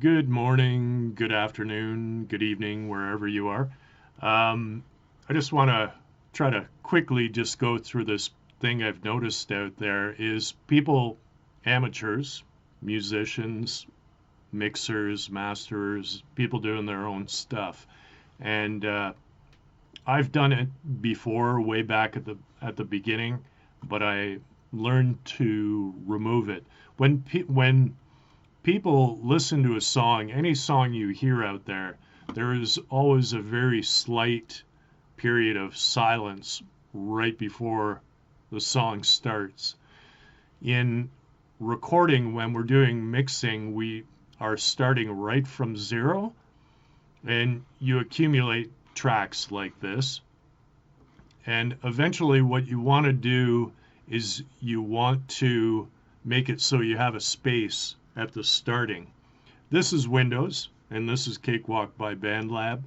Good morning, good afternoon, good evening, wherever you are. Um, I just want to try to quickly just go through this thing I've noticed out there is people, amateurs, musicians, mixers, masters, people doing their own stuff. And I've done it before, way back at the beginning, but I learned to remove it. When people listen to a song, any song you hear out there, there is always a very slight period of silence right before the song starts. In recording, when we're doing mixing, we are starting right from zero, and you accumulate tracks like this. And eventually, what you want to do is you want to make it so you have a space at the starting. This is Windows, and this is Cakewalk by BandLab,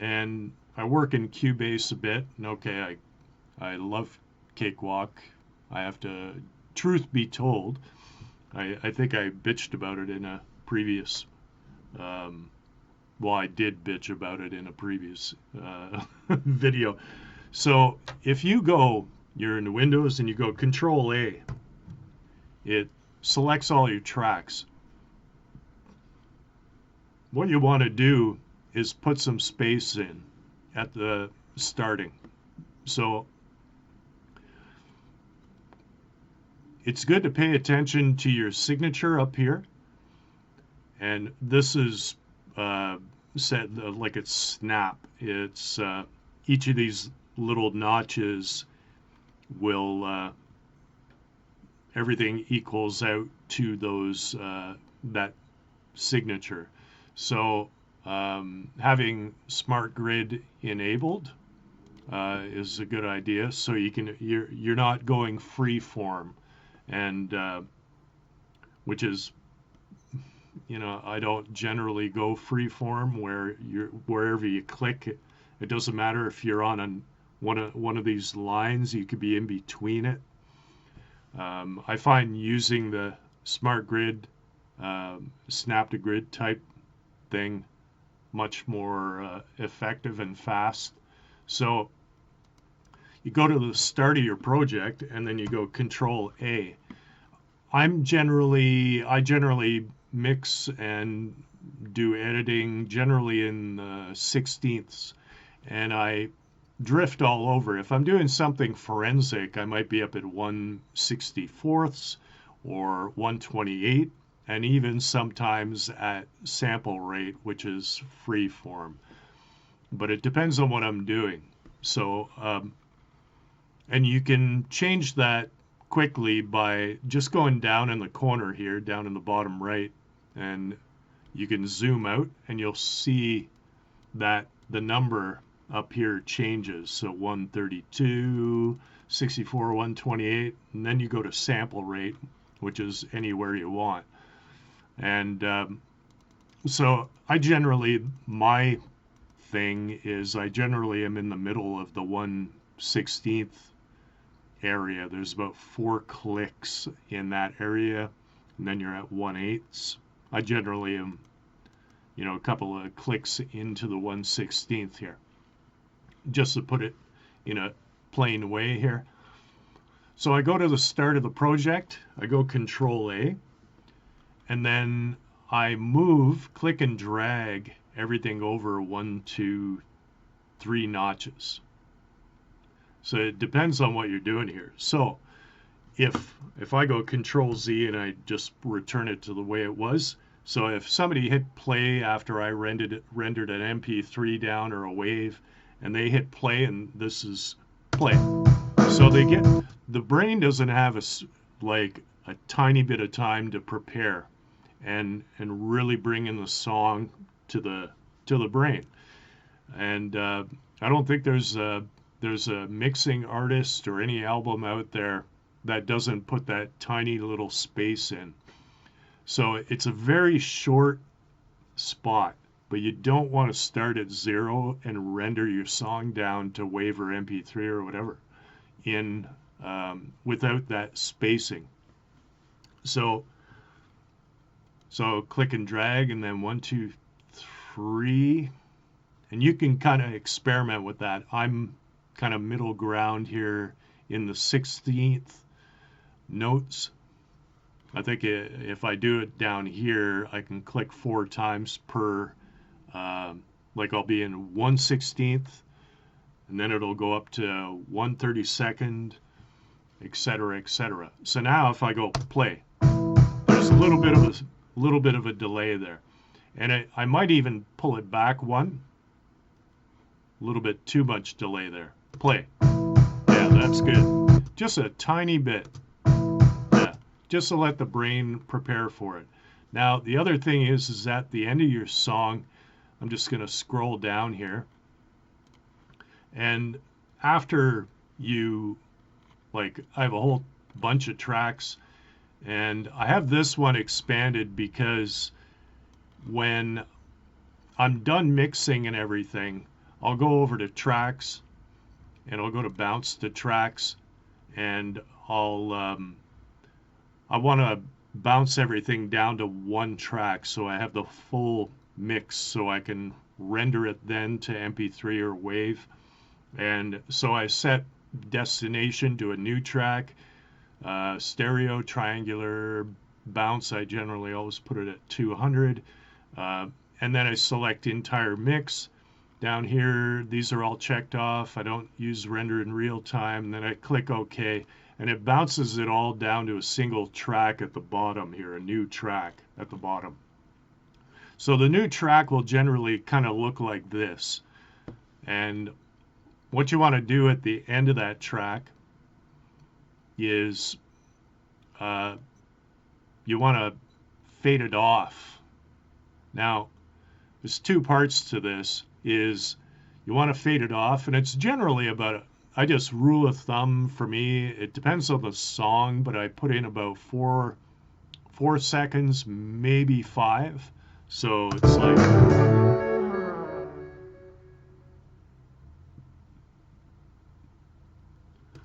and I work in Cubase a bit. And okay, I love Cakewalk. I have to, truth be told, I think I bitched about it in a previous, um, well, I did bitch about it in a previous video. So if you go, you're in Windows and you go Control A, it selects all your tracks. What you want to do is put some space in at the starting. So it's good to pay attention to your signature up here. And this is set like it's snap. It's each of these little notches will everything equals out to those that signature. So having smart grid enabled is a good idea. So you're not going free form, and which is, I don't generally go free form where you're wherever you click it doesn't matter if you're on one of these lines, you could be in between it. I find using the smart grid, snap to grid type thing much more effective and fast. So you go to the start of your project and then you go Control A. I generally mix and do editing generally in sixteenths, and I drift all over. If I'm doing something forensic, I might be up at 1/64ths or 1/28, and even sometimes at sample rate, which is free form. But it depends on what I'm doing. So, and you can change that quickly by just going down in the corner here, down in the bottom right, and you can zoom out and you'll see that the number up here changes. So 132, 64, 128, and then you go to sample rate, which is anywhere you want. And so my thing is I generally am in the middle of the 1/16th area. There's about 4 clicks in that area, and then you're at 1/8. I generally am, a couple of clicks into the 1/16th here, just to put it in a plain way here. So I go to the start of the project, I go Control A, and then I click and drag everything over 1, 2, 3 notches. So it depends on what you're doing here. So if I go Control Z and I just return it to the way it was, so if somebody hit play after I rendered an MP3 down or a wave, and they hit play and this is play, so the brain doesn't have like a tiny bit of time to prepare and really bring in the song to the brain. And I don't think there's a mixing artist or any album out there that doesn't put that tiny little space in. So it's a very short spot, but you don't want to start at zero and render your song down to WAV or MP3 or whatever in without that spacing. So So click and drag, and then 1, 2, 3, and you can kind of experiment with that. I'm kind of middle ground here in the 16th notes. I think if I do it down here, I can click 4 times per, like I'll be in 1/16th, and then it'll go up to 1/32, etc., etc. So now if I go play, there's a little bit of a delay there, and I might even pull it back one. A little bit too much delay there. Play. Yeah, that's good. Just a tiny bit. Yeah, just to let the brain prepare for it. Now, the other thing is at the end of your song, I'm just going to scroll down here. And after you, like, I have a whole bunch of tracks, and I have this one expanded because when I'm done mixing and everything, I'll go over to tracks, and I'll go to bounce to tracks, and I want to bounce everything down to one track so I have the full mix, so I can render it then to MP3 or WAV. And so I set destination to a new track, stereo, triangular, bounce. I generally always put it at 200, and then I select entire mix. Down here, these are all checked off. I don't use render in real time. Then I click OK, and it bounces it all down to a single track at the bottom here, a new track at the bottom. So the new track will generally kind of look like this. And what you want to do at the end of that track is you want to fade it off. Now, there's two parts to this. Is you want to fade it off, and it's generally about, I just rule of thumb for me, it depends on the song, but I put in about 4 seconds, maybe 5. So it's like,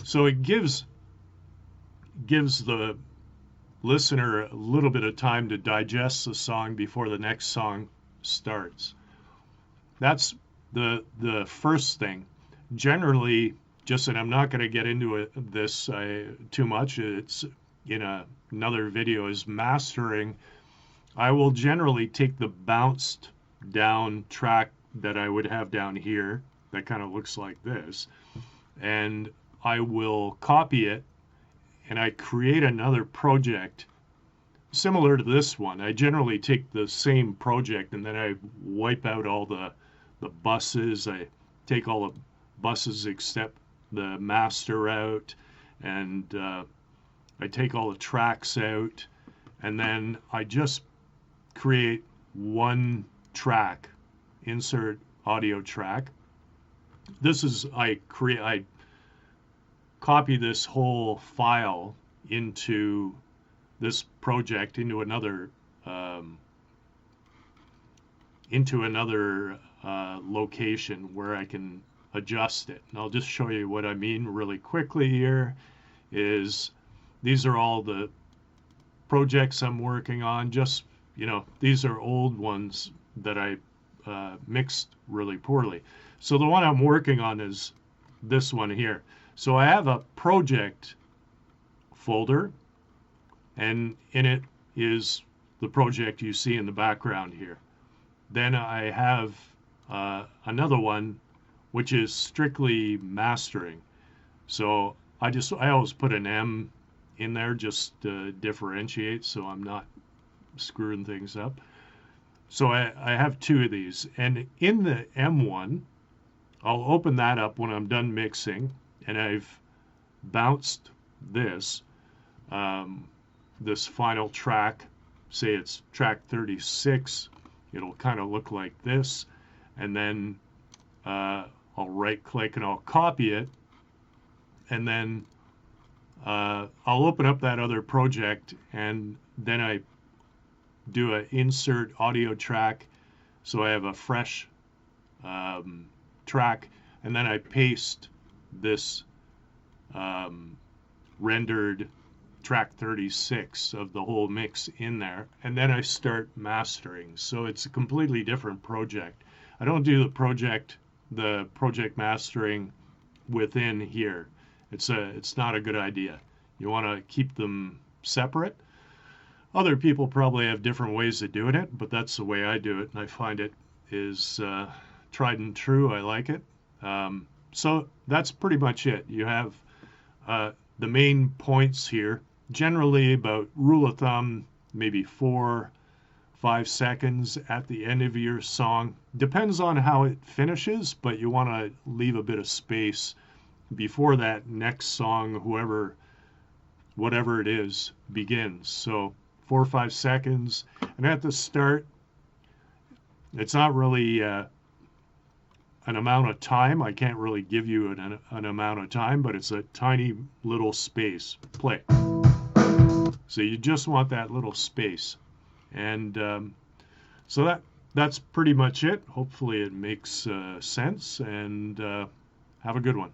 so it gives the listener a little bit of time to digest the song before the next song starts. That's the first thing. Generally, just, and I'm not going to get into this too much, it's in another video, is mastering. I will generally take the bounced down track that I would have down here, that kind of looks like this, and I will copy it, and I create another project similar to this one. I generally take the same project, and then I wipe out all the buses. I take all the buses except the master out, and I take all the tracks out, and then I just create one track, insert audio track. This is, I copy this whole file into this project, into another location where I can adjust it. And I'll just show you what I mean really quickly here. Is these are all the projects I'm working on. Just, these are old ones that I mixed really poorly. So the one I'm working on is this one here. So I have a project folder, and in it is the project you see in the background here. Then I have another one which is strictly mastering. So I always put an M in there just to differentiate, so I'm not screwing things up. So I have 2 of these, and in the M1, I'll open that up when I'm done mixing, and I've bounced this this final track. Say it's track 36. It'll kind of look like this, and then I'll right click and I'll copy it, and then I'll open up that other project, and then I do an insert audio track, so I have a fresh track, and then I paste this rendered track 36 of the whole mix in there, and then I start mastering. So it's a completely different project. I don't do the project mastering within here. It's not a good idea. You want to keep them separate. Other people probably have different ways of doing it, but that's the way I do it, and I find it is tried and true. I like it. So that's pretty much it. You have the main points here. Generally, about rule of thumb, maybe 4-5 seconds at the end of your song. Depends on how it finishes, but you want to leave a bit of space before that next song, whatever it is, begins. So 4 or 5 seconds. And at the start, it's not really an amount of time. I can't really give you an amount of time, but it's a tiny little space. Play. So you just want that little space. And so that's pretty much it. Hopefully it makes sense, and have a good one.